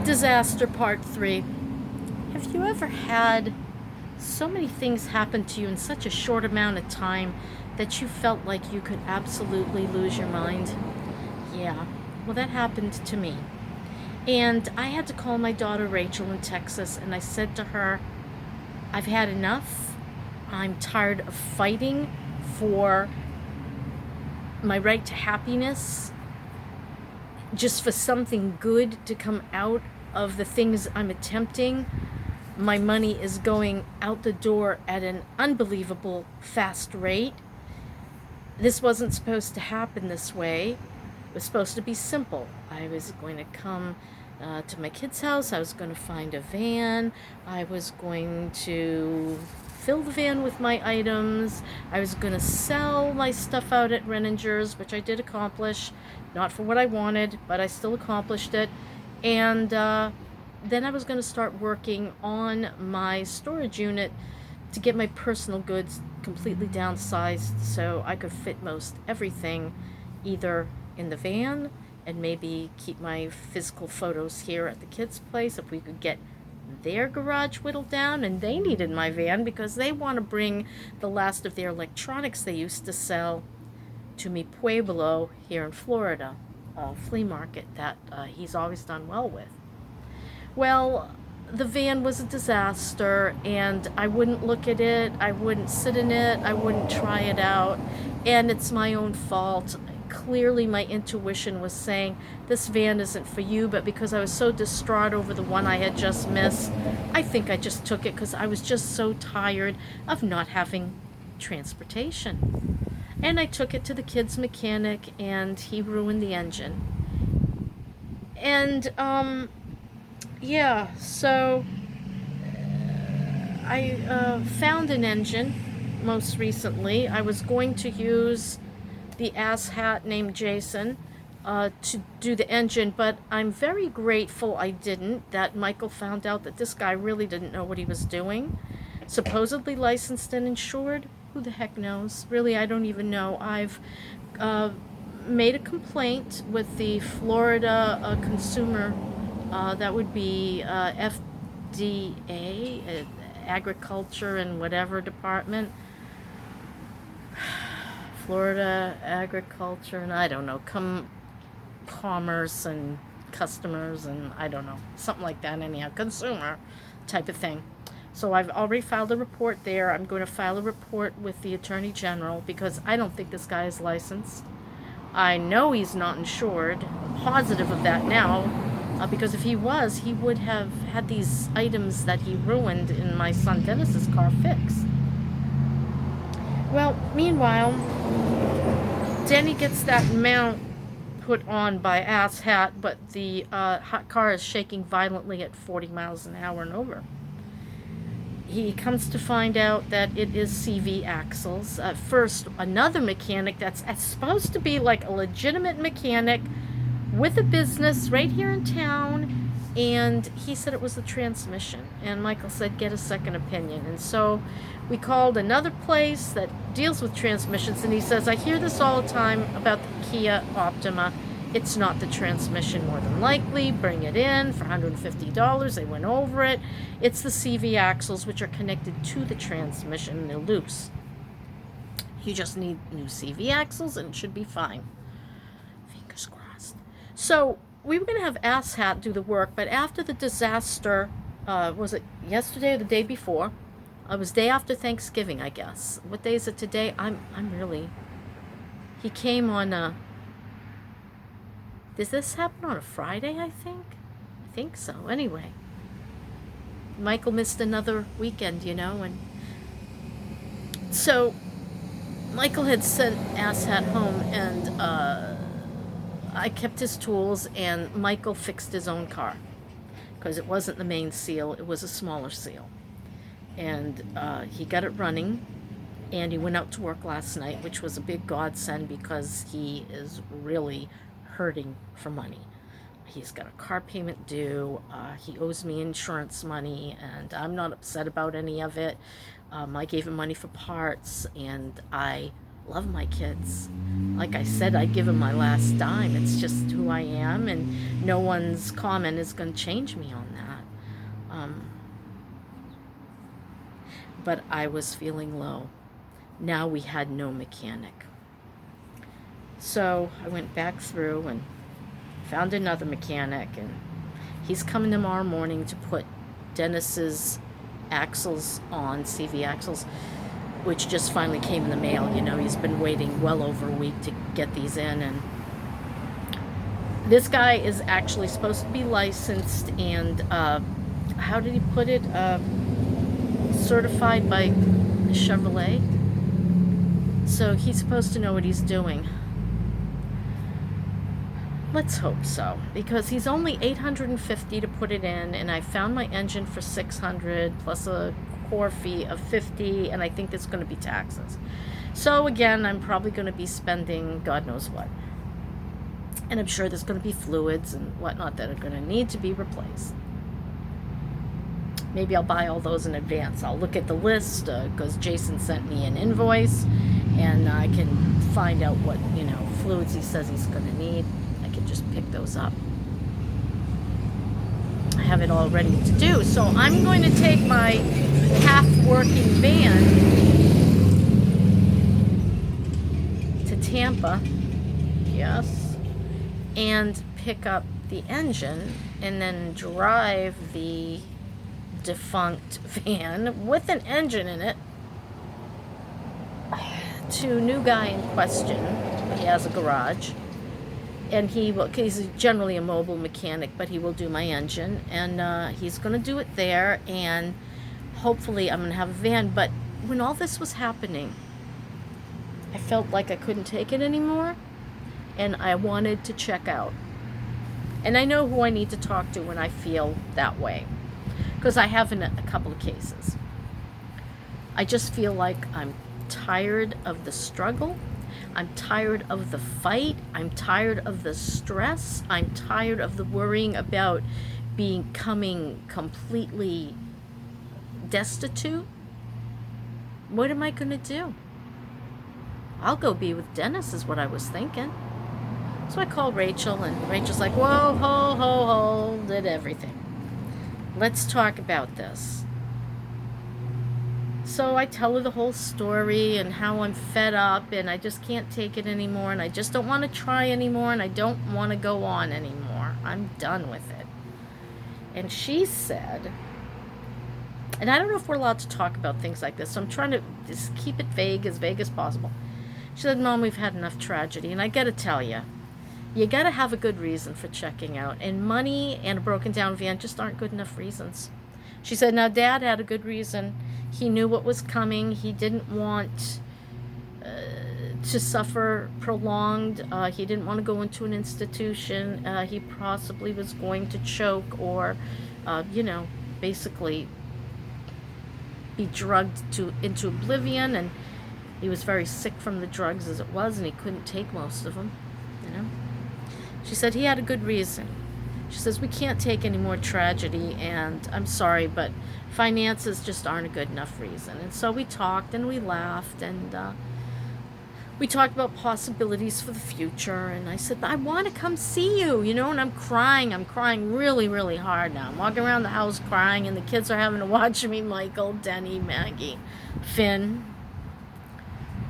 Disaster Part 3. Have you ever had so many things happen to you in such a short amount of time that you felt like you could absolutely lose your mind? Yeah, well, that happened to me. And I had to call my daughter Rachel in Texas, and I said to her, I've had enough. I'm tired of fighting for my right to happiness, just for something good to come out of the things I'm attempting. My money is going out the door at an unbelievable fast rate. This wasn't supposed to happen this way. It was supposed to be simple. I was going to come to my kid's house. I was going to find a van. I was going to fill the van with my items. I was going to sell my stuff out at Renninger's, which I did accomplish. Not for what I wanted, but I still accomplished it. And then I was going to start working on my storage unit to get my personal goods completely downsized so I could fit most everything either in the van and maybe keep my physical photos here at the kids' place if we could get their garage whittled down. And they needed my van because they want to bring the last of their electronics they used to sell to Mi Pueblo here in Florida, a flea market that he's always done well with. Well, the van was a disaster, and I wouldn't look at it, I wouldn't sit in it, I wouldn't try it out, and it's my own fault. Clearly, my intuition was saying, this van isn't for you, but because I was so distraught over the one I had just missed, I think I just took it because I was just so tired of not having transportation. And I took it to the kid's mechanic, and he ruined the engine. And, yeah, so I found an engine most recently. I was going to use the asshat named Jason to do the engine, but I'm very grateful I didn't, that Michael found out that this guy really didn't know what he was doing. Supposedly licensed and insured. Who the heck knows? Really, I don't even know. I've made a complaint with the Florida Consumer, that would be FDA, Agriculture and whatever department. Florida Agriculture, and I don't know, Commerce and Customers, and I don't know, something like that anyhow, consumer type of thing. So I've already filed a report there. I'm going to file a report with the Attorney General because I don't think this guy is licensed. I know he's not insured. I'm positive of that now, because if he was, he would have had these items that he ruined in my son Dennis's car fixed. Well, meanwhile, Denny gets that mount put on by asshat, but the hot car is shaking violently at 40 miles an hour and over. He comes to find out that it is CV axles. At first, another mechanic that's supposed to be like a legitimate mechanic with a business right here in town, and he said it was the transmission. And Michael said, get a second opinion. And so we called another place that deals with transmissions, and he says, I hear this all the time about the Kia Optima. It's not the transmission, more than likely. Bring it in for $150. They went over it. It's the CV axles, which are connected to the transmission, and they're loose. You just need new CV axles, and it should be fine. Fingers crossed. So we were going to have asshat do the work, but after the disaster, was it yesterday or the day before? It was day after Thanksgiving, I guess. What day is it today? I'm really... He came on Did this happen on a Friday, I think? I think so. Anyway, Michael missed another weekend, and so Michael had sent asshat home, and I kept his tools, and Michael fixed his own car because it wasn't the main seal, it was a smaller seal. And he got it running, and he went out to work last night, which was a big godsend because he is really hurting for money. He's got a car payment due. He owes me insurance money, and I'm not upset about any of it. I gave him money for parts, and I love my kids. Like I said, I give them my last dime. It's just who I am, and no one's comment is going to change me on that. But I was feeling low. Now we had no mechanic. So I went back through and found another mechanic, and he's coming tomorrow morning to put Dennis's axles on, CV axles, which just finally came in the mail. You know, he's been waiting well over a week to get these in, and this guy is actually supposed to be licensed and, how did he put it, certified by Chevrolet. So he's supposed to know what he's doing. Let's hope so, because he's only $850 to put it in, and I found my engine for $600 plus a core fee of $50, and I think it's going to be taxes. So again, I'm probably going to be spending God knows what, and I'm sure there's going to be fluids and whatnot that are going to need to be replaced. Maybe I'll buy all those in advance. I'll look at the list because Jason sent me an invoice, and I can find out what, you know, fluids he says he's going to need. Can just pick those up. I have it all ready to do. So I'm going to take my half-working van to Tampa, yes, and pick up the engine and then drive the defunct van with an engine in it to new guy in question. He has a garage. And he's generally a mobile mechanic, but he will do my engine. And he's going to do it there. And hopefully I'm going to have a van. But when all this was happening, I felt like I couldn't take it anymore. And I wanted to check out. And I know who I need to talk to when I feel that way. Because I have in a couple of cases. I just feel like I'm tired of the struggle. I'm tired of the fight. I'm tired of the stress. I'm tired of the worrying about becoming completely destitute. What am I going to do? I'll go be with Dennis is what I was thinking. So I called Rachel, and Rachel's like, whoa, hold it, everything. Let's talk about this. So I tell her the whole story and how I'm fed up and I just can't take it anymore and I just don't want to try anymore and I don't want to go on anymore. I'm done with it. And she said, and I don't know if we're allowed to talk about things like this, so I'm trying to just keep it vague as possible. She said, Mom, we've had enough tragedy, and I got to tell you, you got to have a good reason for checking out, and money and a broken down van just aren't good enough reasons. She said, now Dad had a good reason. He knew what was coming. He didn't want to suffer prolonged. He didn't want to go into an institution. He possibly was going to choke or, basically be drugged into oblivion. And he was very sick from the drugs as it was, and he couldn't take most of them, She said he had a good reason. She says, we can't take any more tragedy, and I'm sorry, but finances just aren't a good enough reason. And so we talked, and we laughed, and we talked about possibilities for the future, and I said, I want to come see you, and I'm crying really, really hard now. I'm walking around the house crying, and the kids are having to watch me, Michael, Denny, Maggie, Finn,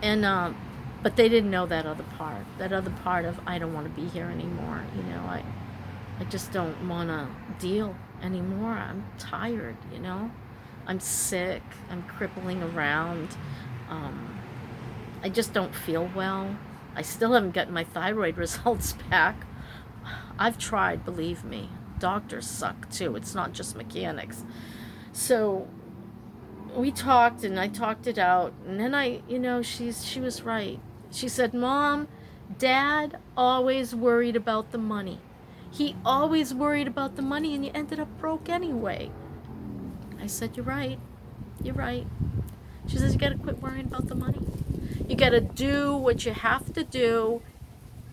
and but they didn't know that other part of I don't want to be here anymore, I just don't want to deal anymore. I'm tired, I'm sick. I'm crippling around. I just don't feel well. I still haven't gotten my thyroid results back. I've tried, believe me. Doctors suck too. It's not just mechanics. So we talked, and I talked it out, and then she was right. She said, Mom, Dad always worried about the money. He always worried about the money, and you ended up broke anyway. I said, you're right. She says, you got to quit worrying about the money. You got to do what you have to do,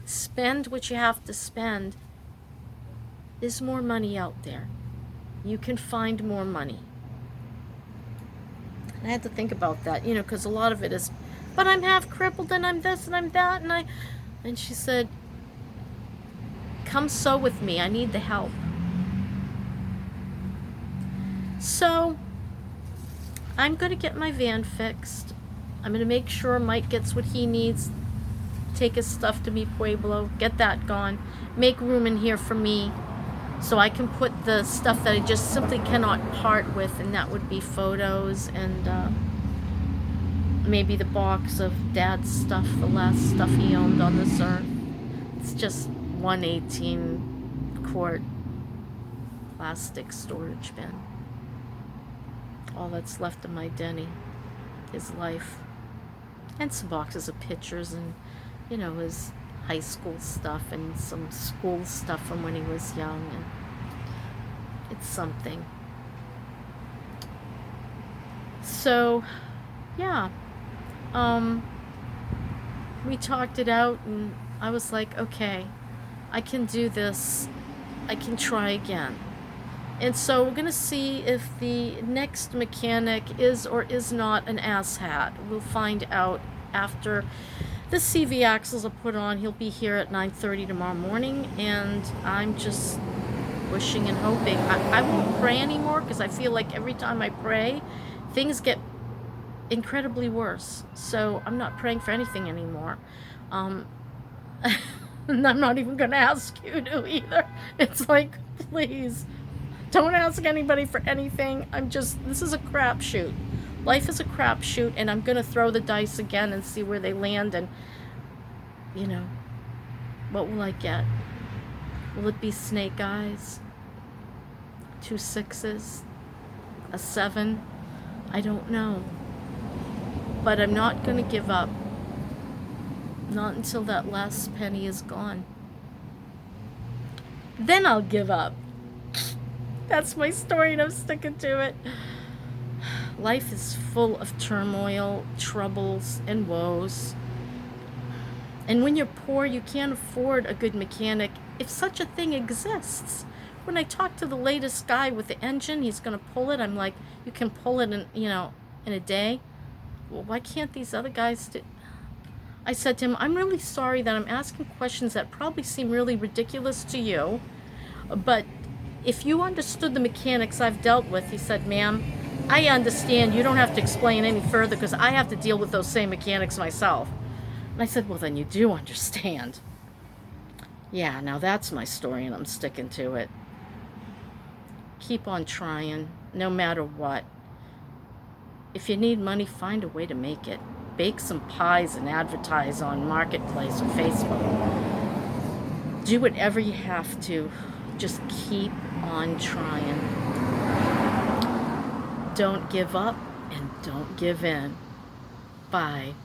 spend what you have to spend. There's more money out there. You can find more money. And I had to think about that, because a lot of it is but I'm half crippled and I'm this and I'm that. And she said, come sew with me. I need the help. So I'm going to get my van fixed. I'm going to make sure Mike gets what he needs. Take his stuff to Mi Pueblo. Get that gone. Make room in here for me so I can put the stuff that I just simply cannot part with, and that would be photos and maybe the box of Dad's stuff, the last stuff he owned on this earth. It's just 118-quart plastic storage bin. All that's left of my Denny, his life. And some boxes of pictures and, you know, his high school stuff and some school stuff from when he was young. And it's something. So, yeah. We talked it out and I was like, okay, I can do this. I can try again. And so we're going to see if the next mechanic is or is not an asshat. We'll find out after the CV axles are put on. He'll be here at 9:30 tomorrow morning, and I'm just wishing and hoping. I won't pray anymore because I feel like every time I pray, things get incredibly worse. So I'm not praying for anything anymore. And I'm not even going to ask you to either. It's like, please. Don't ask anybody for anything. This is a crapshoot. Life is a crapshoot, and I'm going to throw the dice again and see where they land, and, you know, what will I get? Will it be snake eyes? 2 6s? A 7? I don't know. But I'm not going to give up. Not until that last penny is gone. Then I'll give up. That's my story, and I'm sticking to it. Life is full of turmoil, troubles, and woes. And when you're poor, you can't afford a good mechanic, if such a thing exists. When I talked to the latest guy with the engine, he's going to pull it. I'm like, you can pull it in, in a day. Well, why can't these other guys do? I said to him, I'm really sorry that I'm asking questions that probably seem really ridiculous to you, but if you understood the mechanics I've dealt with, he said, ma'am, I understand. You don't have to explain any further because I have to deal with those same mechanics myself. And I said, well, then you do understand. Yeah, now that's my story, and I'm sticking to it. Keep on trying, no matter what. If you need money, find a way to make it. Bake some pies and advertise on Marketplace or Facebook. Do whatever you have to. Just keep on trying. Don't give up and don't give in. Bye.